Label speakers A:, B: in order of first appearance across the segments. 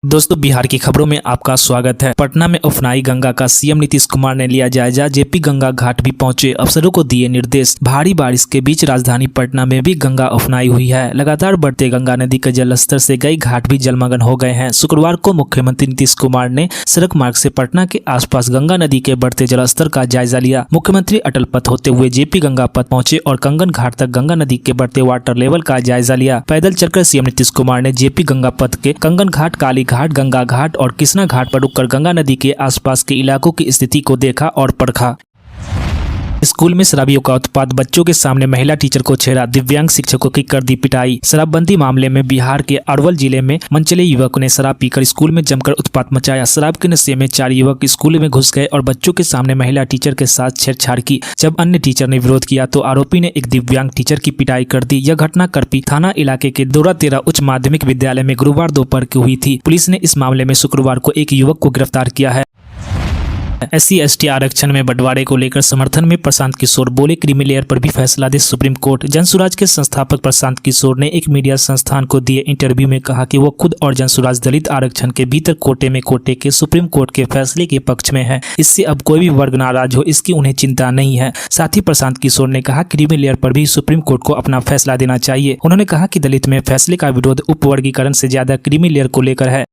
A: दोस्तों, बिहार की खबरों में आपका स्वागत है। पटना में उफनाई गंगा का सीएम नीतीश कुमार ने लिया जायजा। जेपी गंगा घाट भी पहुंचे, अफसरों को दिए निर्देश। भारी बारिश के बीच राजधानी पटना में भी गंगा उफनाई हुई है। लगातार बढ़ते गंगा नदी के जलस्तर से कई घाट भी जलमग्न हो गए हैं। शुक्रवार को मुख्यमंत्री नीतीश कुमार ने सड़क मार्ग से पटना के आसपास गंगा नदी के बढ़ते जलस्तर का जायजा लिया। मुख्यमंत्री अटल पथ होते हुए जेपी गंगा पथ पहुंचे और कंगन घाट तक गंगा नदी के बढ़ते वाटर लेवल का जायजा लिया। पैदल चलकर सीएम नीतीश कुमार ने जेपी गंगा पथ के कंगन घाट, काली घाट, गंगा घाट और कृष्णा घाट पर रुककर गंगा नदी के आसपास के इलाकों की स्थिति को देखा और परखा। स्कूल में शराबियों का उत्पात, बच्चों के सामने महिला टीचर को छेड़ा, दिव्यांग शिक्षकों की कर दी पिटाई। शराबबंदी मामले में बिहार के अरवल जिले में मनचले युवक ने शराब पीकर स्कूल में जमकर उत्पात मचाया। शराब के नशे में 4 युवक स्कूल में घुस गए और बच्चों के सामने महिला टीचर के साथ छेड़छाड़ की। जब अन्य टीचर ने विरोध किया तो आरोपी ने एक दिव्यांग टीचर की पिटाई कर दी। यह घटना करपी थाना इलाके के दौरा 13 उच्च माध्यमिक विद्यालय में गुरुवार दोपहर की हुई थी। पुलिस ने इस मामले में शुक्रवार को एक युवक को गिरफ्तार किया है। SC/ST आरक्षण में बंटवारे को लेकर समर्थन में प्रशांत किशोर बोले, क्रीमी लेयर पर भी फैसला दे सुप्रीम कोर्ट। जनसुराज के संस्थापक प्रशांत किशोर ने एक मीडिया संस्थान को दिए इंटरव्यू में कहा कि वो खुद और जनसुराज दलित आरक्षण के भीतर कोटे के सुप्रीम कोर्ट के फैसले के पक्ष में है। इससे अब कोई भी वर्ग नाराज हो, इसकी उन्हें चिंता नहीं है। साथ ही प्रशांत किशोर ने कहा, क्रीमी लेयर पर भी सुप्रीम कोर्ट को अपना फैसला देना चाहिए। उन्होंने कहा कि दलित में फैसले का विरोध उपवर्गीकरण से ज्यादा क्रीमी लेयर को लेकर है।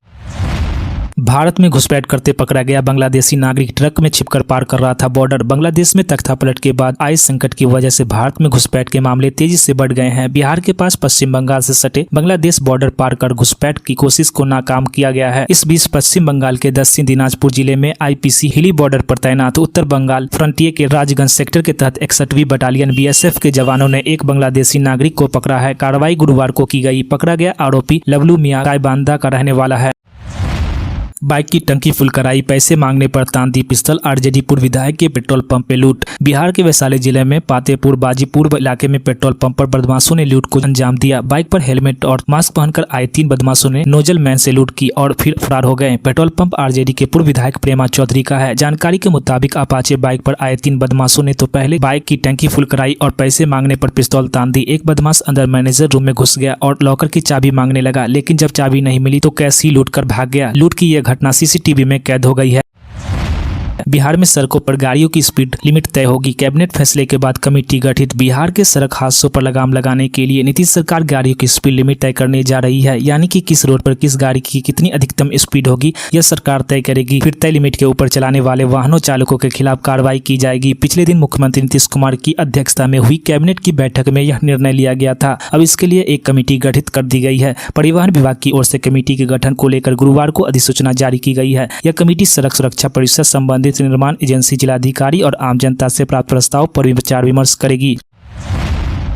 A: भारत में घुसपैठ करते पकड़ा गया बांग्लादेशी नागरिक ट्रक में छिपकर पार कर रहा था बॉर्डर। बांग्लादेश में तख्तापलट के बाद आए संकट की वजह से भारत में घुसपैठ के मामले तेजी से बढ़ गए हैं। बिहार के पास पश्चिम बंगाल से सटे बांग्लादेश बॉर्डर पार कर घुसपैठ की कोशिश को नाकाम किया गया है। इस बीच पश्चिम बंगाल के दक्षिण दिनाजपुर जिले में IPC हिली बॉर्डर पर तैनात उत्तर बंगाल फ्रंटियर के राजगंज सेक्टर के तहत 61वीं बटालियन BSF के जवानों ने एक बांग्लादेशी नागरिक को पकड़ा है। कार्रवाई गुरुवार को की गई। पकड़ा गया आरोपी लवलू मियां गायबांधा का रहने वाला है। बाइक की टंकी फुल कराई, पैसे मांगने पर तान दी पिस्तौल। RJD पूर्व विधायक के पेट्रोल पंप पे लूट। बिहार के वैशाली जिले में पातेपुर बाजीपुर इलाके में पेट्रोल पंप पर बदमाशों ने लूट को अंजाम दिया। बाइक पर हेलमेट और मास्क पहनकर आए 3 बदमाशों ने नोजल मैन से लूट की और फिर फरार हो गए। पेट्रोल पंप RJD के पूर्व विधायक प्रेमा चौधरी का है। जानकारी के मुताबिक अपाचे बाइक पर आए 3 बदमाशों ने तो पहले बाइक की टंकी फुल कराई और पैसे मांगने पर पिस्तौल तान दी। एक बदमाश अंदर मैनेजर रूम में घुस गया और लॉकर की चाबी मांगने लगा, लेकिन जब चाबी नहीं मिली तो कैश ही लूट कर भाग गया। लूट की यह घटना CCTV में कैद हो गई है। बिहार में सड़कों पर गाड़ियों की स्पीड लिमिट तय होगी। कैबिनेट फैसले के बाद कमेटी गठित। बिहार के सड़क हादसों पर लगाम लगाने के लिए नीतीश सरकार गाड़ियों की स्पीड लिमिट तय करने जा रही है। यानी कि किस रोड पर किस गाड़ी की कितनी अधिकतम स्पीड होगी, यह सरकार तय करेगी। फिर तय लिमिट के ऊपर चलाने वाले वाहनों चालकों के खिलाफ कार्रवाई की जाएगी। पिछले दिन मुख्यमंत्री नीतीश कुमार की अध्यक्षता में हुई कैबिनेट की बैठक में यह निर्णय लिया गया था। अब इसके लिए एक कमेटी गठित कर दी गई है। परिवहन विभाग की ओर से कमेटी के गठन को लेकर गुरुवार को अधिसूचना जारी की गई है। यह कमेटी सड़क सुरक्षा परिषद, संबंधित निर्माण एजेंसी, जिलाधिकारी और आम जनता से प्राप्त प्रस्ताव पर विचार विमर्श करेगी।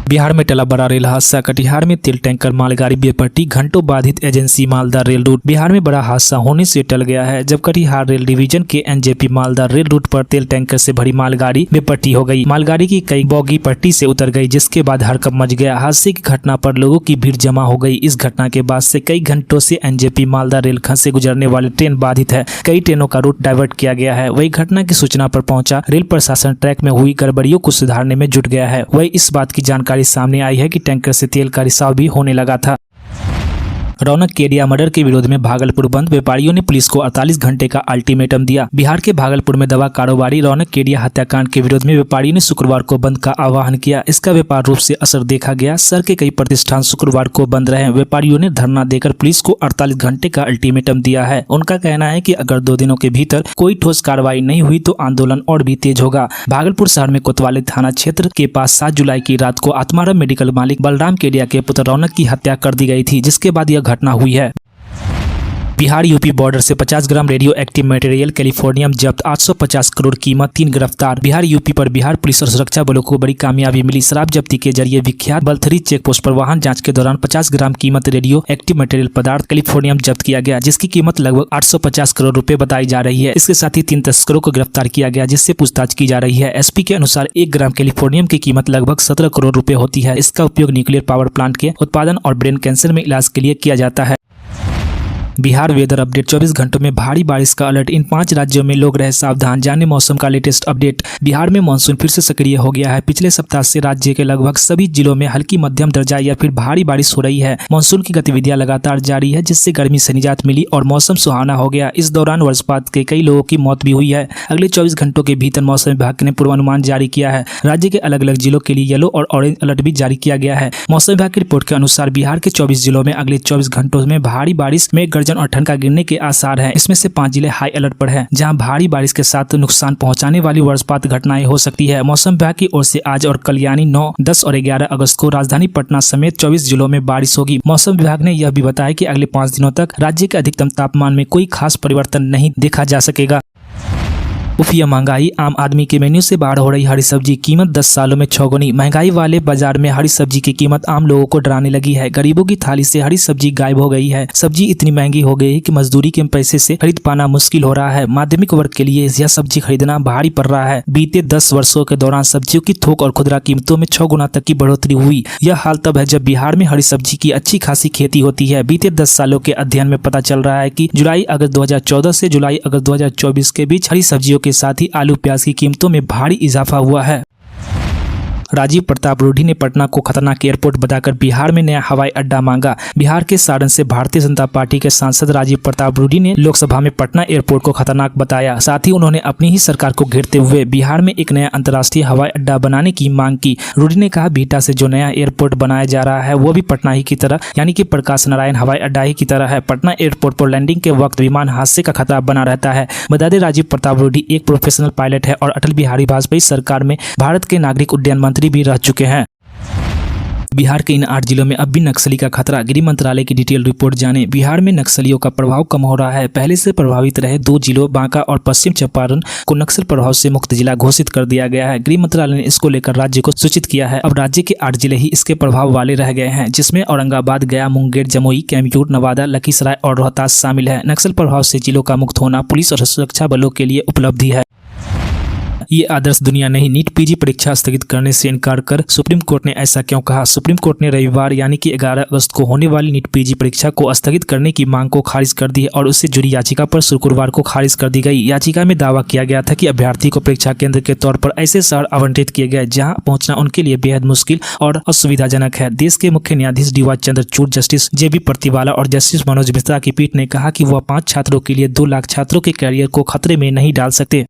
A: बिहार में टला बड़ा रेल हादसा। कटिहार में तेल टैंकर मालगाड़ी बेपट्टी, घंटों बाधित agency Malda rail route. Bihar में बड़ा हादसा होने से टल गया है जब कटिहार रेल डिवीजन के NJP मालदा रेल रूट पर तेल टैंकर से भरी मालगाड़ी बेपट्टी हो गई। मालगाड़ी की कई बोगी पट्टी से उतर गई, जिसके बाद हड़कंप मच गया। हादसे की घटना पर लोगों की भीड़ जमा हो गई। इस घटना के बाद से कई घंटों से NJP मालदा रेलखंड से गुजरने वाली ट्रेन बाधित है। कई ट्रेनों का रूट डाइवर्ट किया गया है। वही घटना की सूचना पर पहुंचा रेल प्रशासन ट्रैक में हुई गड़बड़ियों को सुधारने में जुट गया है। वही इस बात की जानकारी सामने आई है कि टैंकर से तेल का रिसाव भी होने लगा था। रौनक केडिया मर्डर के विरोध में भागलपुर बंद। व्यापारियों ने पुलिस को 48 घंटे का अल्टीमेटम दिया। बिहार के भागलपुर में दवा कारोबारी रौनक केडिया हत्याकांड के विरोध में व्यापारियों ने शुक्रवार को बंद का आह्वान किया। इसका व्यापार रूप से असर देखा गया। शहर के कई प्रतिष्ठान शुक्रवार को बंद रहे। व्यापारियों ने धरना देकर पुलिस को 48 घंटे का अल्टीमेटम दिया है। उनका कहना है कि अगर 2 दिनों के भीतर कोई ठोस कार्रवाई नहीं हुई तो आंदोलन और भी तेज होगा। भागलपुर शहर में कोतवाली थाना क्षेत्र के पास 7 जुलाई की रात को आत्माराम मेडिकल मालिक बलराम केडिया के पुत्र रौनक की हत्या कर दी गई थी, जिसके बाद यह घटना हुई है। बिहार यूपी बॉर्डर से 50 ग्राम रेडियो एक्टिव मटेरियल कैलिफोर्नियम जब्त, 850 करोड़ कीमत, 3 गिरफ्तार। बिहार यूपी पर बिहार पुलिस और सुरक्षा बलों को बड़ी कामयाबी मिली। शराब जब्ती के जरिए विख्यात बलथरी चेक पोस्ट पर वाहन जांच के दौरान 50 ग्राम कीमत रेडियो एक्टिव मटेरियल पदार्थ कैलिफोर्नियम जब्त किया गया, जिसकी कीमत लगभग 850 करोड़ रुपए बताई जा रही है। इसके साथ ही 3 तस्करों को गिरफ्तार किया गया, जिससे पूछताछ की जा रही है। SP के अनुसार 1 ग्राम कैलिफोर्नियम की कीमत लगभग 17 करोड़ रुपए होती है। इसका उपयोग न्यूक्लियर पावर प्लांट के उत्पादन और ब्रेन कैंसर में इलाज के लिए किया जाता है। बिहार वेदर अपडेट 24 घंटों में भारी बारिश का अलर्ट, इन 5 राज्यों में लोग रहे सावधान। जाने मौसम का लेटेस्ट अपडेट। बिहार में मानसून फिर से सक्रिय हो गया है। पिछले सप्ताह से राज्य के लगभग सभी जिलों में हल्की मध्यम दर्जा या फिर भारी बारिश हो रही है। मानसून की गतिविधियां लगातार जारी है, जिससे गर्मी से निजात मिली और मौसम सुहाना हो गया। इस दौरान वज्रपात के कई लोगों की मौत भी हुई है। अगले 24 घंटों के भीतर मौसम विभाग ने पूर्वानुमान जारी किया है। राज्य के अलग अलग जिलों के लिए येलो और ऑरेंज अलर्ट भी जारी किया गया है। मौसम विभाग की रिपोर्ट के अनुसार बिहार के 24 जिलों में अगले 24 घंटों में भारी बारिश में गर्जन और ठनका गिरने के आसार हैं। इसमें से 5 जिले हाई अलर्ट पर हैं, जहां भारी बारिश के साथ नुकसान पहुंचाने वाली वज्रपात घटनाएं हो सकती है। मौसम विभाग की ओर से आज और कल यानी 9, 10 और 11 अगस्त को राजधानी पटना समेत 24 जिलों में बारिश होगी। मौसम विभाग ने यह भी बताया कि अगले 5 दिनों तक राज्य के अधिकतम तापमान में कोई खास परिवर्तन नहीं देखा जा सकेगा। उफिया महंगाई, आम आदमी के मेन्यू से बाहर हो रही हरी सब्जी, कीमत 10 सालों में 6 गुनी। महंगाई वाले बाजार में हरी सब्जी की कीमत आम लोगों को डराने लगी है। गरीबों की थाली से हरी सब्जी गायब हो गई है। सब्जी इतनी महंगी हो गई है कि मजदूरी के पैसे से खरीद पाना मुश्किल हो रहा है। माध्यमिक वर्ग के लिए यह सब्जी खरीदना भारी पड़ रहा है। बीते 10 वर्षों के दौरान सब्जियों की थोक और खुदरा कीमतों में 6 गुना तक की बढ़ोतरी हुई। यह हाल तब है जब बिहार में हरी सब्जी की अच्छी खासी खेती होती है। बीते 10 सालों के अध्ययन में पता चल रहा है कि जुलाई अगस्त 2014 से जुलाई अगस्त 2024 के बीच हरी सब्जियों के साथ ही आलू प्याज की कीमतों में भारी इजाफा हुआ है। राजीव प्रताप रूडी ने पटना को खतरनाक एयरपोर्ट बताकर बिहार में नया हवाई अड्डा मांगा। बिहार के सारण से भारतीय जनता पार्टी के सांसद राजीव प्रताप रूडी ने लोकसभा में पटना एयरपोर्ट को खतरनाक बताया। साथ ही उन्होंने अपनी ही सरकार को घेरते हुए बिहार में एक नया अंतर्राष्ट्रीय हवाई अड्डा बनाने की मांग की। रूडी ने कहा, बिहटा से जो नया एयरपोर्ट बनाया जा रहा है वो भी पटना ही की तरह यानी कि प्रकाश नारायण हवाई अड्डा ही की तरह है। पटना एयरपोर्ट पर लैंडिंग के वक्त विमान हादसे का खतरा बना रहता है। बता दें, राजीव प्रताप रूडी एक प्रोफेशनल पायलट है और अटल बिहारी वाजपेयी सरकार में भारत के नागरिक उड्डयन मंत्री भी रह चुके हैं। बिहार के इन 8 जिलों में अब भी नक्सली का खतरा, गृह मंत्रालय की डिटेल रिपोर्ट जाने। बिहार में नक्सलियों का प्रभाव कम हो रहा है। पहले से प्रभावित रहे 2 जिलों बांका और पश्चिम चंपारण को नक्सल प्रभाव से मुक्त जिला घोषित कर दिया गया है। गृह मंत्रालय ने इसको लेकर राज्य को सूचित किया है। अब राज्य के 8 जिले ही इसके प्रभाव वाले रह गए हैं, जिसमें औरंगाबाद, गया, मुंगेर, जमुई, कैमूर, नवादा, लखीसराय और रोहतास शामिल है। नक्सल प्रभाव से जिलों का मुक्त होना पुलिस और सुरक्षा बलों के लिए उपलब्धि है। ये आदर्श दुनिया नहीं, नीट पीजी परीक्षा स्थगित करने से इनकार कर सुप्रीम कोर्ट ने ऐसा क्यों कहा? सुप्रीम कोर्ट ने रविवार यानी कि 11 अगस्त को होने वाली नीट पीजी परीक्षा को स्थगित करने की मांग को खारिज कर दी और उससे जुड़ी याचिका पर शुक्रवार को खारिज कर दी गई। याचिका में दावा किया गया था कि अभ्यर्थी को परीक्षा केंद्र के तौर पर ऐसे शहर आवंटित किए गए जहाँ पहुंचना उनके लिए बेहद मुश्किल और असुविधाजनक है। देश के मुख्य न्यायाधीश D Y Chandrachud, justice JB Pardiwala और जस्टिस मनोज मिश्रा की पीठ ने कहा कि वह 5 छात्रों के लिए 2 लाख छात्रों के कैरियर को खतरे में नहीं डाल सकते।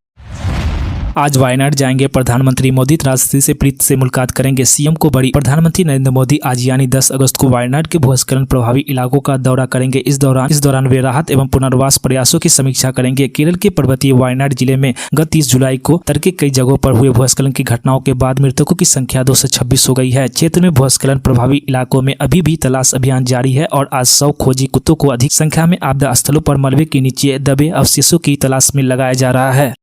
A: आज वायनाड जाएंगे प्रधानमंत्री मोदी, राष्ट्रपति से प्रीत से मुलाकात करेंगे, सीएम को बड़ी। प्रधानमंत्री नरेंद्र मोदी आज यानी 10 अगस्त को वायनाड के भूस्खलन प्रभावी इलाकों का दौरा करेंगे। इस दौरान वे राहत एवं पुनर्वास प्रयासों की समीक्षा करेंगे। केरल के पर्वतीय वायनाड जिले में गत 30 जुलाई को तड़के कई जगहों पर हुए भूस्खलन की घटनाओं के बाद मृतकों की संख्या 226 हो गई है। क्षेत्र में भूस्खलन प्रभावी इलाकों में अभी भी तलाश अभियान जारी है और आज 100 खोजी कुत्तों को अधिक संख्या में आपदा स्थलों पर मलबे के नीचे दबे अवशेषों की तलाश में लगाया जा रहा है।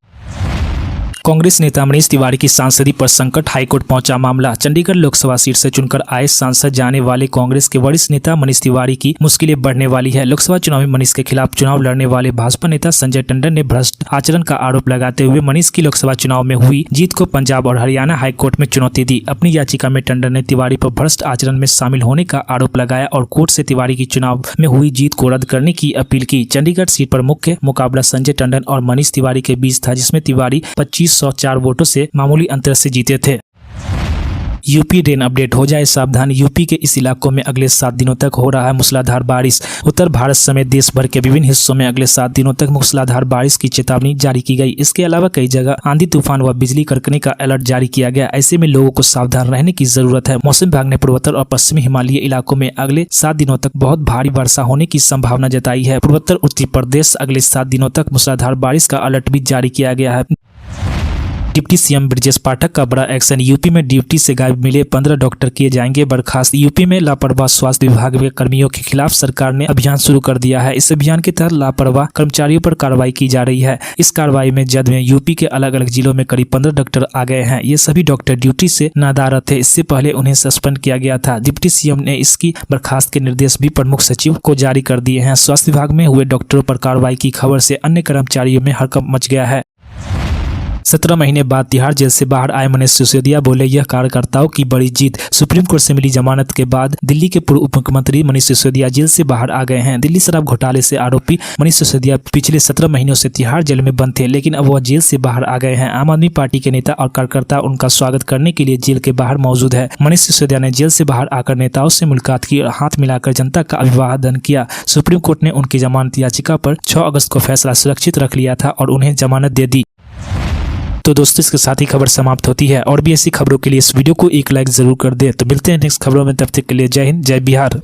A: कांग्रेस नेता मनीष तिवारी की सांसदी पर संकट, हाईकोर्ट पहुंचा मामला। चंडीगढ़ लोकसभा सीट से चुनकर आए सांसद जाने वाले कांग्रेस के वरिष्ठ नेता मनीष तिवारी की मुश्किलें बढ़ने वाली है। लोकसभा चुनाव में मनीष के खिलाफ चुनाव लड़ने वाले भाजपा नेता संजय टंडन ने भ्रष्ट आचरण का आरोप लगाते हुए मनीष की लोकसभा चुनाव में हुई जीत को पंजाब और हरियाणा हाईकोर्ट में चुनौती दी। अपनी याचिका में टंडन ने तिवारी पर भ्रष्ट आचरण में शामिल होने का आरोप लगाया और कोर्ट से तिवारी की चुनाव में हुई जीत को रद्द करने की अपील की। चंडीगढ़ सीट पर मुख्य मुकाबला संजय टंडन और मनीष तिवारी के बीच था, जिसमें तिवारी 2504 वोटों से मामूली अंतर से जीते थे। यूपी रेन अपडेट, हो जाए सावधान। यूपी के इस इलाकों में अगले 7 दिनों तक हो रहा है मूसलाधार बारिश। उत्तर भारत समेत देश भर के विभिन्न हिस्सों में अगले 7 दिनों तक मूसलाधार बारिश की चेतावनी जारी की गई। इसके अलावा कई जगह आंधी तूफान व बिजली कड़कने का अलर्ट जारी किया गया। ऐसे में लोगों को सावधान रहने की जरूरत है। मौसम विभाग ने पूर्वोत्तर और पश्चिमी हिमालयी इलाकों में अगले 7 दिनों तक बहुत भारी वर्षा होने की संभावना जताई है। पूर्वोत्तर उत्तर प्रदेश अगले 7 दिनों तक मूसलाधार बारिश का अलर्ट भी जारी किया गया है। डिप्टी सीएम ब्रजेश पाठक का बड़ा एक्शन, यूपी में ड्यूटी से गायब मिले 15 डॉक्टर किए जाएंगे बर्खास्त। यूपी में लापरवाह स्वास्थ्य विभाग के कर्मियों के खिलाफ सरकार ने अभियान शुरू कर दिया है। इस अभियान के तहत लापरवाह कर्मचारियों पर कार्रवाई की जा रही है। इस कार्रवाई में जद में यूपी के अलग अलग जिलों में करीब 15 डॉक्टर आ गए हैं। ये सभी डॉक्टर ड्यूटी से नादार थे। इससे पहले उन्हें सस्पेंड किया गया था। डिप्टी सीएम ने इसकी बर्खास्त के निर्देश भी प्रमुख सचिव को जारी कर दिए हैं। स्वास्थ्य विभाग में हुए डॉक्टरों पर कार्रवाई की खबर से अन्य कर्मचारियों में हड़कंप मच गया है। 17 महीने बाद तिहाड़ जेल से बाहर आए मनीष सिसोदिया बोले, यह कार्यकर्ताओं की बड़ी जीत। सुप्रीम कोर्ट से मिली जमानत के बाद दिल्ली के पूर्व उप मुख्यमंत्री मनीष सिसोदिया जेल से बाहर आ गए हैं। दिल्ली शराब घोटाले से आरोपी मनीष सिसोदिया पिछले 17 महीनों से तिहाड़ जेल में बंद थे, लेकिन अब वह जेल से बाहर आ गए हैं। आम आदमी पार्टी के नेता और कार्यकर्ता उनका स्वागत करने के लिए जेल के बाहर मौजूद है। मनीष सिसोदिया ने जेल से बाहर आकर नेताओं से मुलाकात की और हाथ मिलाकर जनता का अभिवादन किया। सुप्रीम कोर्ट ने उनकी जमानत याचिका पर 6 अगस्त को फैसला सुरक्षित रख लिया था और उन्हें जमानत दे दी। तो दोस्तों, इसके साथ ही खबर समाप्त होती है। और भी ऐसी खबरों के लिए इस वीडियो को एक लाइक जरूर कर दे। तो मिलते हैं नेक्स्ट खबरों में, तब तक के लिए जय हिंद, जय बिहार।